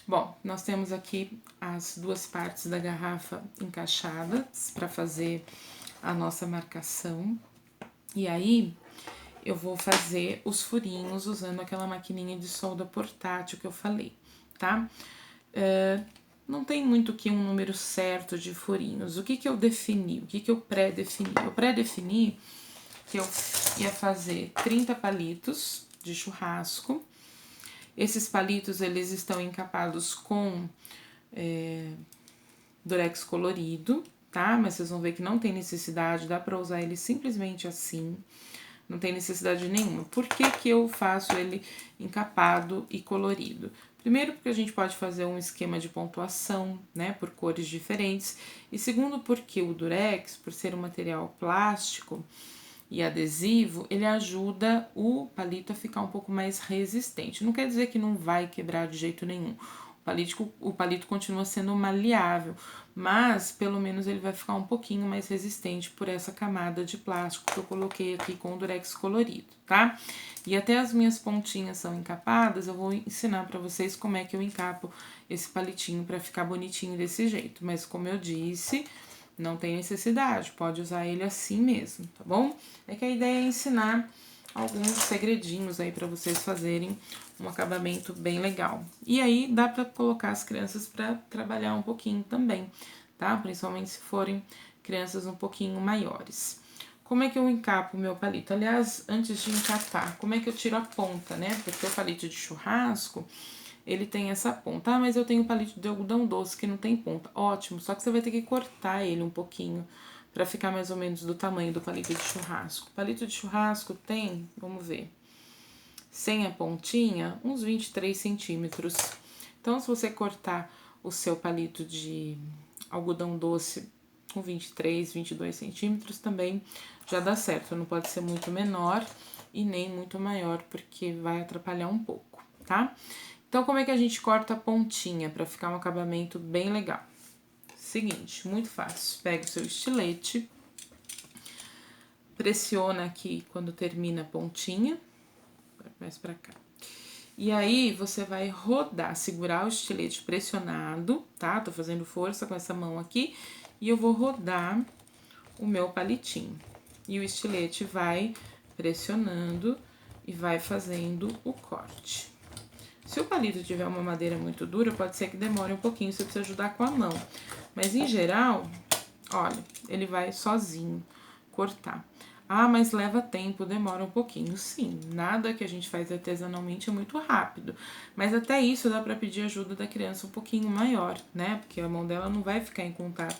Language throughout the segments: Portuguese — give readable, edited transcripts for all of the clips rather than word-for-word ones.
Bom, nós temos aqui as duas partes da garrafa encaixadas para fazer a nossa marcação. E aí, eu vou fazer os furinhos usando aquela maquininha de solda portátil que eu falei, tá? Não tem muito que um número certo de furinhos. O que eu defini? O que eu pré-defini? Eu pré-defini que eu ia fazer 30 palitos de churrasco. Esses palitos, eles estão encapados com durex colorido, tá? Mas vocês vão ver que não tem necessidade, dá pra usar ele simplesmente assim. Não tem necessidade nenhuma. Por que que eu faço ele encapado e colorido? Primeiro, porque a gente pode fazer um esquema de pontuação, né, por cores diferentes. E segundo, porque o durex, por ser um material plástico e adesivo, ele ajuda o palito a ficar um pouco mais resistente. Não quer dizer que não vai quebrar de jeito nenhum. O palito continua sendo maleável, mas pelo menos ele vai ficar um pouquinho mais resistente por essa camada de plástico que eu coloquei aqui com o durex colorido, tá? E até as minhas pontinhas são encapadas, eu vou ensinar pra vocês como é que eu encapo esse palitinho pra ficar bonitinho desse jeito. Mas como eu disse, não tem necessidade, pode usar ele assim mesmo, tá bom? É que a ideia é ensinar alguns segredinhos aí pra vocês fazerem um acabamento bem legal. E aí dá pra colocar as crianças pra trabalhar um pouquinho também, tá? Principalmente se forem crianças um pouquinho maiores. Como é que eu encapo o meu palito? Aliás, antes de encapar, como é que eu tiro a ponta, né? Porque o palito de churrasco, ele tem essa ponta. Ah, mas eu tenho palito de algodão doce que não tem ponta. Ótimo, só que você vai ter que cortar ele um pouquinho pra ficar mais ou menos do tamanho do palito de churrasco. O palito de churrasco tem, vamos ver, sem a pontinha, uns 23 centímetros. Então, se você cortar o seu palito de algodão doce com 23, 22 centímetros, também já dá certo. Não pode ser muito menor e nem muito maior, porque vai atrapalhar um pouco, tá? Então, como é que a gente corta a pontinha para ficar um acabamento bem legal? Seguinte, muito fácil. Pega o seu estilete, pressiona aqui quando termina a pontinha, mais pra cá. E aí, você vai rodar, segurar o estilete pressionado, tá? Tô fazendo força com essa mão aqui e eu vou rodar o meu palitinho. E o estilete vai pressionando e vai fazendo o corte. Se o palito tiver uma madeira muito dura, pode ser que demore um pouquinho, você precisa ajudar com a mão. Mas, em geral, olha, ele vai sozinho cortar. Ah, mas leva tempo, demora um pouquinho. Sim, nada que a gente faz artesanalmente é muito rápido. Mas até isso dá pra pedir ajuda da criança um pouquinho maior, né? Porque a mão dela não vai ficar em contato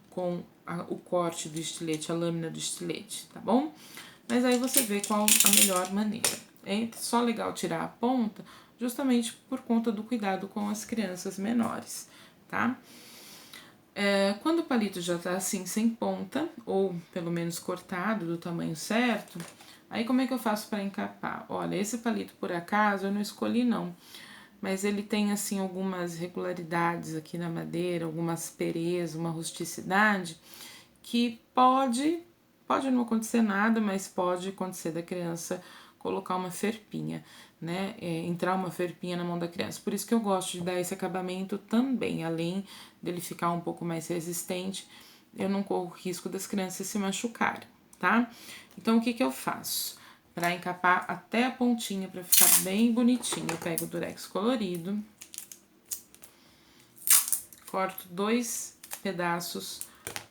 com o corte do estilete, a lâmina do estilete, tá bom? Mas aí você vê qual a melhor maneira. É só legal tirar a ponta, justamente por conta do cuidado com as crianças menores, tá? Quando o palito já tá assim, sem ponta, ou pelo menos cortado do tamanho certo, aí como é que eu faço para encapar? Olha, esse palito, por acaso, eu não escolhi não, mas ele tem assim algumas irregularidades aqui na madeira, algumas asperezas, uma rusticidade, que pode não acontecer nada, mas pode acontecer da criança colocar uma ferpinha, né? Entrar uma ferpinha na mão da criança. Por isso que eu gosto de dar esse acabamento também, além dele ficar um pouco mais resistente, eu não corro risco das crianças se machucarem, tá? Então, o que que eu faço? Para encapar até a pontinha, para ficar bem bonitinho, eu pego o durex colorido, corto 2 pedaços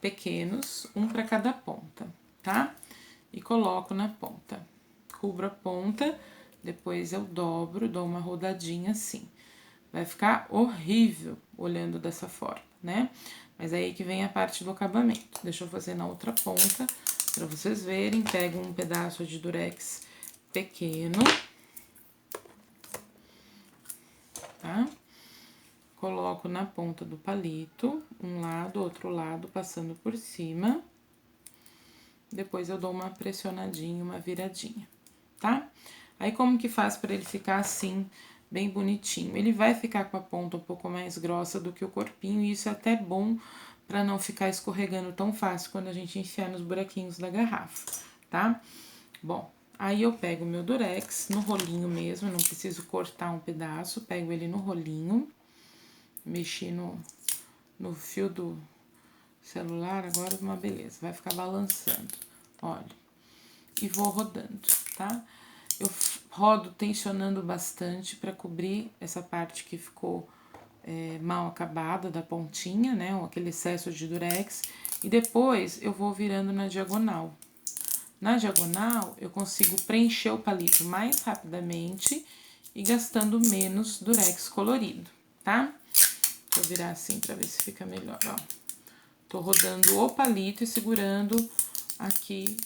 pequenos, um para cada ponta, tá? E coloco na ponta. Cubro a ponta, depois eu dobro, dou uma rodadinha assim. Vai ficar horrível olhando dessa forma, né? Mas aí que vem a parte do acabamento. Deixa eu fazer na outra ponta, pra vocês verem. Pego um pedaço de durex pequeno, tá? Coloco na ponta do palito, um lado, outro lado, passando por cima. Depois eu dou uma pressionadinha, uma viradinha, tá? Aí, como que faz pra ele ficar assim, bem bonitinho? Ele vai ficar com a ponta um pouco mais grossa do que o corpinho, e isso é até bom pra não ficar escorregando tão fácil quando a gente enfiar nos buraquinhos da garrafa, tá? Bom, aí eu pego o meu durex no rolinho mesmo, não preciso cortar um pedaço, pego ele no rolinho. Mexi no fio do celular, agora uma beleza, vai ficar balançando, olha. E vou rodando, tá? Eu rodo tensionando bastante pra cobrir essa parte que ficou mal acabada da pontinha, né? Aquele excesso de durex. E depois eu vou virando na diagonal. Na diagonal, eu consigo preencher o palito mais rapidamente e gastando menos durex colorido, tá? Deixa eu virar assim pra ver se fica melhor, ó. Tô rodando o palito e segurando aqui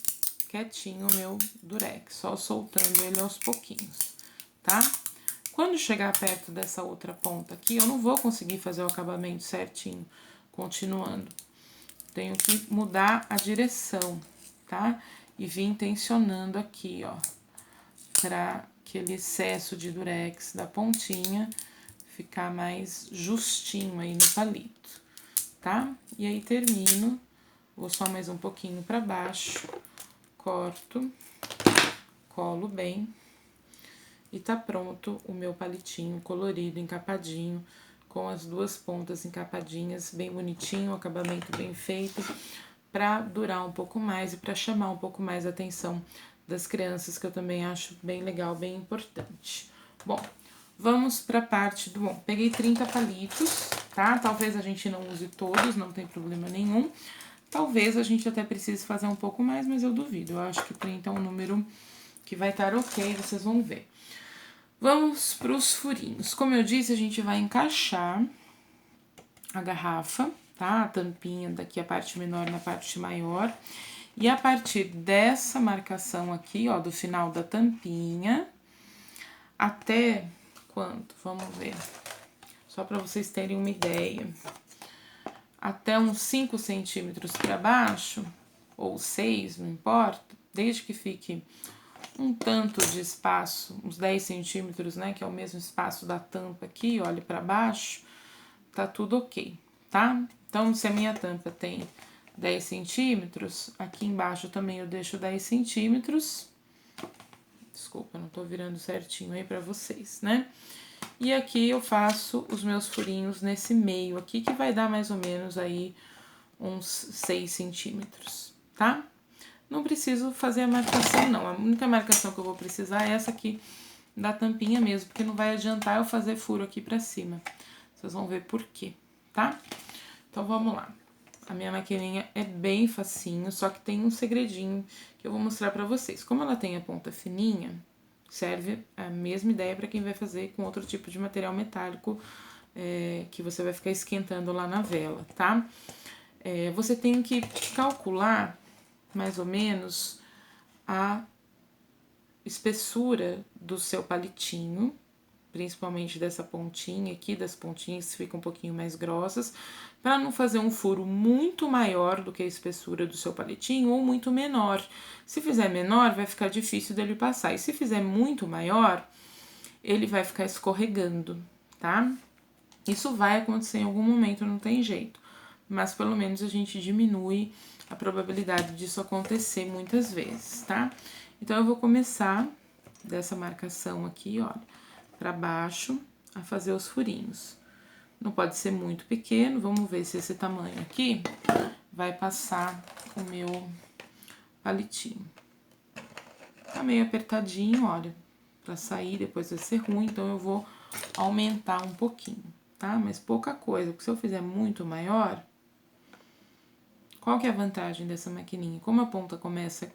quietinho o meu durex, só soltando ele aos pouquinhos, tá? Quando chegar perto dessa outra ponta aqui, eu não vou conseguir fazer o acabamento certinho, continuando. Tenho que mudar a direção, tá? E vir tensionando aqui, ó, pra aquele excesso de durex da pontinha ficar mais justinho aí no palito, tá? E aí termino, vou só mais um pouquinho pra baixo, corto, colo bem e tá pronto o meu palitinho colorido, encapadinho, com as duas pontas encapadinhas, bem bonitinho, acabamento bem feito, pra durar um pouco mais e pra chamar um pouco mais a atenção das crianças, que eu também acho bem legal, bem importante. Bom, vamos pra parte do... Bom, peguei 30 palitos, tá? Talvez a gente não use todos, não tem problema nenhum. Talvez a gente até precise fazer um pouco mais, mas eu duvido. Eu acho que 30 é um número que vai estar ok, vocês vão ver. Vamos para os furinhos. Como eu disse, a gente vai encaixar a garrafa, tá? A tampinha daqui, a parte menor na parte maior. E a partir dessa marcação aqui, ó, do final da tampinha, até quanto? Vamos ver. Só para vocês terem uma ideia. Até uns 5 centímetros para baixo, ou 6, não importa, desde que fique um tanto de espaço, uns 10 centímetros, né, que é o mesmo espaço da tampa aqui, olhe para baixo, tá tudo ok, tá? Então, se a minha tampa tem 10 centímetros, aqui embaixo também eu deixo 10 centímetros. Desculpa, não tô virando certinho aí pra vocês, né? E aqui eu faço os meus furinhos nesse meio aqui, que vai dar mais ou menos aí uns 6 centímetros, tá? Não preciso fazer a marcação, não. A única marcação que eu vou precisar é essa aqui da tampinha mesmo, porque não vai adiantar eu fazer furo aqui pra cima. Vocês vão ver por quê, tá? Então, vamos lá. A minha maquininha é bem facinho, só que tem um segredinho que eu vou mostrar pra vocês. Como ela tem a ponta fininha, serve a mesma ideia para quem vai fazer com outro tipo de material metálico que você vai ficar esquentando lá na vela, tá? Você tem que calcular mais ou menos a espessura do seu palitinho, principalmente dessa pontinha aqui, das pontinhas que ficam um pouquinho mais grossas, para não fazer um furo muito maior do que a espessura do seu palitinho ou muito menor. Se fizer menor, vai ficar difícil dele passar, e se fizer muito maior, ele vai ficar escorregando, tá? Isso vai acontecer em algum momento, não tem jeito, mas pelo menos a gente diminui a probabilidade disso acontecer muitas vezes, tá? Então, eu vou começar dessa marcação aqui, olha, pra baixo, a fazer os furinhos. Não pode ser muito pequeno, vamos ver se esse tamanho aqui vai passar o meu palitinho. Tá meio apertadinho, olha, pra sair depois vai ser ruim, então eu vou aumentar um pouquinho, tá? Mas pouca coisa, porque se eu fizer muito maior, qual que é a vantagem dessa maquininha? Como a ponta começa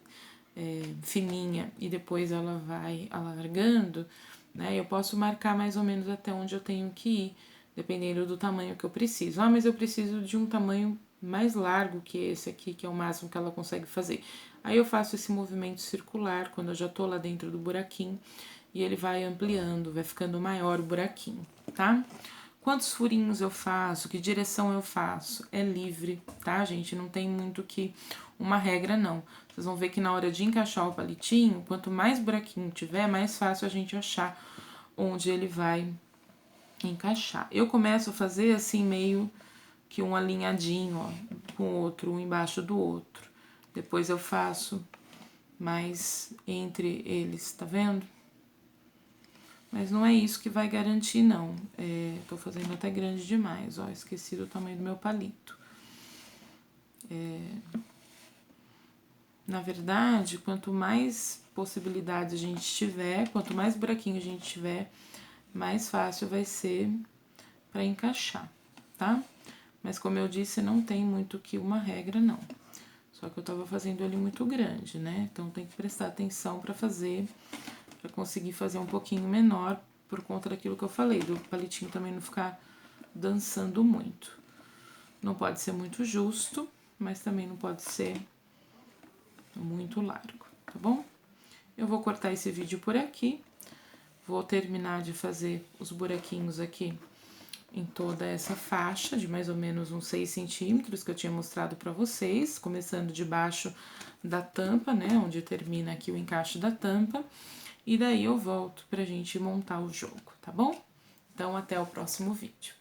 fininha e depois ela vai alargando, né? Eu posso marcar mais ou menos até onde eu tenho que ir, dependendo do tamanho que eu preciso. Ah, mas eu preciso de um tamanho mais largo que esse aqui, que é o máximo que ela consegue fazer. Aí eu faço esse movimento circular quando eu já tô lá dentro do buraquinho e ele vai ampliando, vai ficando maior o buraquinho, tá? Quantos furinhos eu faço, que direção eu faço, é livre, tá, gente? Não tem muito que uma regra, não. Vocês vão ver que na hora de encaixar o palitinho, quanto mais buraquinho tiver, mais fácil a gente achar onde ele vai encaixar. Eu começo a fazer assim, meio que um alinhadinho, ó, com o outro, um embaixo do outro. Depois eu faço mais entre eles, tá vendo? Mas não é isso que vai garantir, não. Tô fazendo até grande demais, ó, esqueci do tamanho do meu palito. Na verdade, quanto mais possibilidades a gente tiver, quanto mais buraquinho a gente tiver, mais fácil vai ser para encaixar, tá? Mas como eu disse, não tem muito que uma regra, não. Só que eu tava fazendo ele muito grande, né? Então tem que prestar atenção para fazer, para conseguir fazer um pouquinho menor, por conta daquilo que eu falei, do palitinho também não ficar dançando muito. Não pode ser muito justo, mas também não pode ser muito largo, tá bom? Eu vou cortar esse vídeo por aqui, vou terminar de fazer os buraquinhos aqui em toda essa faixa de mais ou menos uns 6 centímetros que eu tinha mostrado pra vocês, começando de baixo da tampa, né, onde termina aqui o encaixe da tampa, e daí eu volto pra gente montar o jogo, tá bom? Então, até o próximo vídeo.